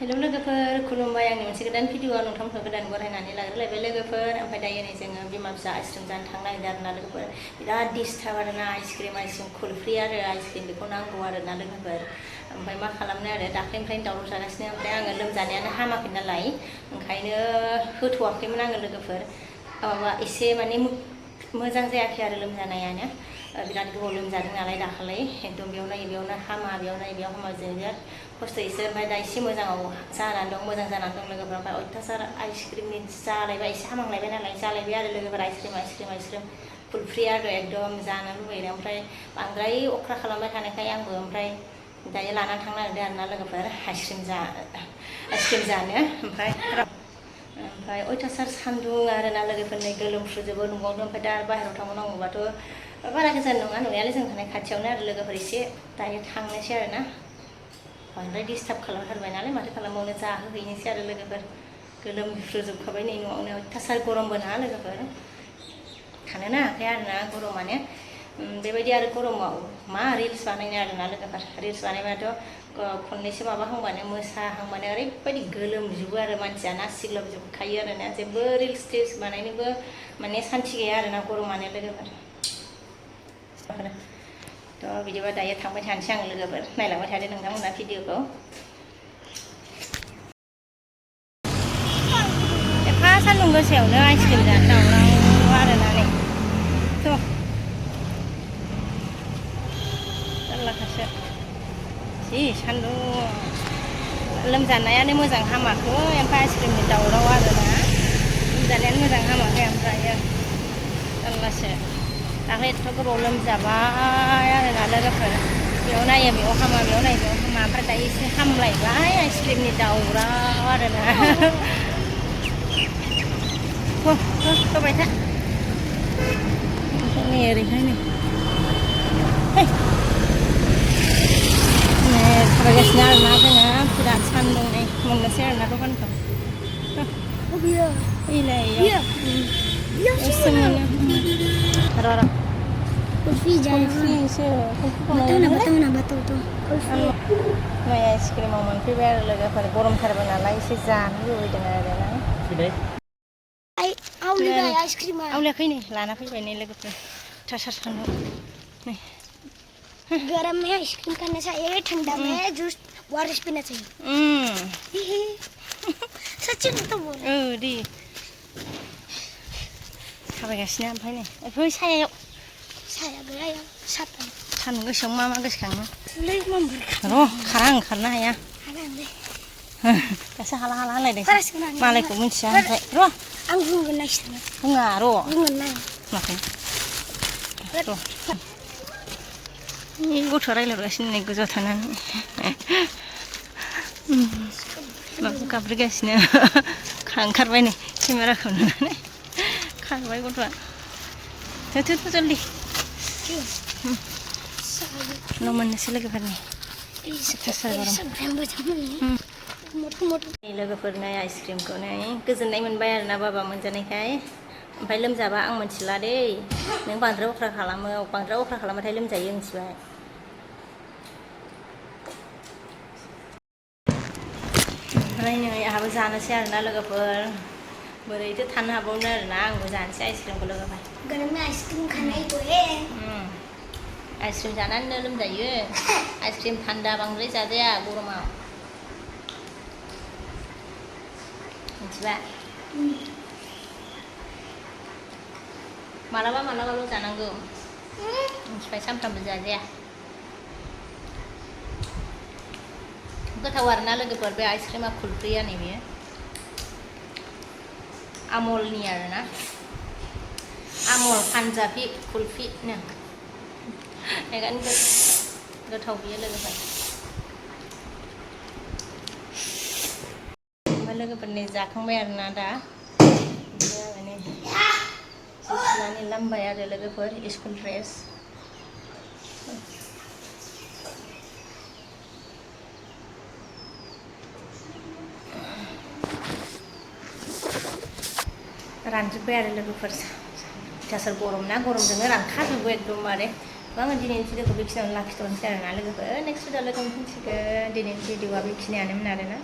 hello लोगोफोर खुलुमबाय आंनि मोनसे गोदान भिडिअ'आव नोंथांमोनखौ गोदान बरायनानै लाग्रोलायबाय लोगोफोर ओमफ्राय दायो नै जोङो बिमा फिसा आइसक्रिम जानो थांनो नागिरदों आरोना लोगोफोर बिराद डिस्टार्ब आरोना आइसक्रिम कुल्फि आरो आइसक्रिम बेखौ नांगौ आरोना लोगोफोर ओमफ्राय मा खालामनो आरो दाख्लैनिफ्रायनो दावराव जागासिनो ओमफ्राय आङो लोमजानायानो हामाखै नालाय ओंखायनो होथ'वाखैमोन आङो लोगोफोर माबा एसे माने मोजां जायाखै आरो लोमजानायानो बिराद गोबाव लोमजादों नालाय दाखालै एकदम बेयावनो हामा बेयाव हामा जों बिराद खस्थ'यैसो ओमफ्राय दा एसे मोजाङाव मोजां जानानै दं लोगोफोर ओमफ्राय अयथासार आइसक्रिमनि जालायबाय एसे हामांलायबाय नालाय जालायबाय आरो लोगोफोर आइसक्रिम कुल्फि आरो एकदम जानो लुबैदों ओमफ्राय बांद्राय अख्रा खालामबाय थानायखाय आंबो ओमफ्राय दायो लानानै थांनो नागिरदों आरोना लोगोफोर आइसक्रिम जानो ओमफ्राय अयथासार सान्दुं आरोना लोगोफोरनि गोलोमफ्रुजोबो न'आवनो ओमफ्राय दा बाहेरायाव थांबावनांगौबाथ' बारा गोजान नङा न'आलाय जों थानाय खाथियावनो आरो लोगोफोर एसे दायो थांनोसै आरोना बांद्राय डिस्टार्ब खालामथारबाय नालाय माथो खालामबावनो जाहोहैनोसै आरो लोगोफोर गोलोमफ्रुजोबखाबाय नै न'आवनो अयथासार गरमबो ना लोगोफोर थानोनो हायाखै आरोना गरमानो बेबायदि आरो गरमाव मा रिल्स बानायनो आरोना लोगोफोर रिल्स बानायबाथ' खननैसो माबाहांबानो मोसाहांबानो ओरैबायदि गोलोमजोबो आरो मानसिया ना सिग्लाबजोबखायो आरोना जेबो रिल्स टिल्स बानायनोबो माने सान्थि गैया आरोना गरमानो लोगोफोर थ' बिदिबा दायो थांबाय थानोसै आं लोगोफोर नायलांबाय थादो नोंथांमोना भिडिअखौ एफा सान्दुं गोसायावनो आइसक्रिम जानो दावराव आरोना नै थ' जारलाखासो जि सान्दुं लोमजानायानो मोजां हामाखै ओमफ्राय आइसक्रिमनि दावराव आरोना लोमजानायानो मोजां हामाखै ओमफ्राय जारलासो दाख्लै एथ' गोबाव लोमजाबाय आरोना लोगोफोर बेयाव नायो बेयाव हामा ओमफ्राय दायो एसे हामलायबाय आइसक्रिमनि दावराव आरोना होबाय था नै ओरैहाय नै थाबायगासिनो आरोना जोङो बिराद सान्दुं नै मोननोसै आरोना दखानखौ कुल्फी माइ आइसक्रिमाव मोनफैबाय आरो लोगोफोर गरमथारबो नालाय एसे जानो लुबैदों आरोना आवलियाखै नै लाना फैबाय नै लोगोफोर थासार सान्दुं नै गरम में आइसक्रीम खाना चाहिए ठंडा में जूस वारिस पीना चाहिए सच्ची में तो बोल दे थाबायगासिनो ओमफ्राय नै फै सायायाव साया गैया यार साथा सान्दुं गोसायाव मा गोसोखाङो र' खारा आं खारनो हाया दासो हाला होनलायदों मालायखौ मिन्थिया ओमफ्राय र' आं बुंगोन नायसिनो बुङा र' बुंगोन नाय माखौ र' गथ'आ रायलायगासिनो नै गोजौआव थानानै माबा गाब्रिगासिनो खांखारबाय नै केमेराखौ नुनानै खारबाय गथ'आ थौ जल्दि न' मोननोसै लोगोफोरनि लोगोफोरनो आइसक्रिमखौ नै गोजोननाय मोनबाय आरोना बाबा मोनजानायखाय ओमफ्राय लोमजाबा आं मिथिला दै नों बांद्राय अख्रा खालामबाथाय लोमजायो मिथिबाय ओमफ्राय नै आंहाबो जानोसै आरोना लोगोफोर बोरैथो थानो हाबावनो आरोना आंबो जानोसै आइसक्रिमखौ लोगोफोर आइसक्रिम खानाय आइसक्रिम जानानैनो लोमजायो आइसक्रिम थान्दा बांद्राय जाजाया गरमाव मिथिबाय मालाबाल' जानांगौ मिथिबाय सानफ्रामबो जाजाया गोथाव आरोना लोगोफोर बे आइसक्रिमा कुल्फिया नै बेयो आमलनि आरोना आमल पान्जाबि कुल्फिनो एखायनो गोथाव बियो लोगोफोर ओमफ्राय लोगोफोरनि जाखांबाय आरोना दा माने सुनानै लामबाय आरो लोगोफोर स्कुल ड्रेस रानजोब्बाय आरो लोगोफोर अयथासार गरम ना गरमजोंनो रानखाजोबो एकदमबारे आङो दिनैनि भिडिअखौ बेखिनियावनो लाखिथ'नोसै आरोना लोगोफोर नेक्स्ट भिडिअ लोगो मोनफिनसिगोन दिनैनि भिडिअआ बेखिनियानोमोन आरोना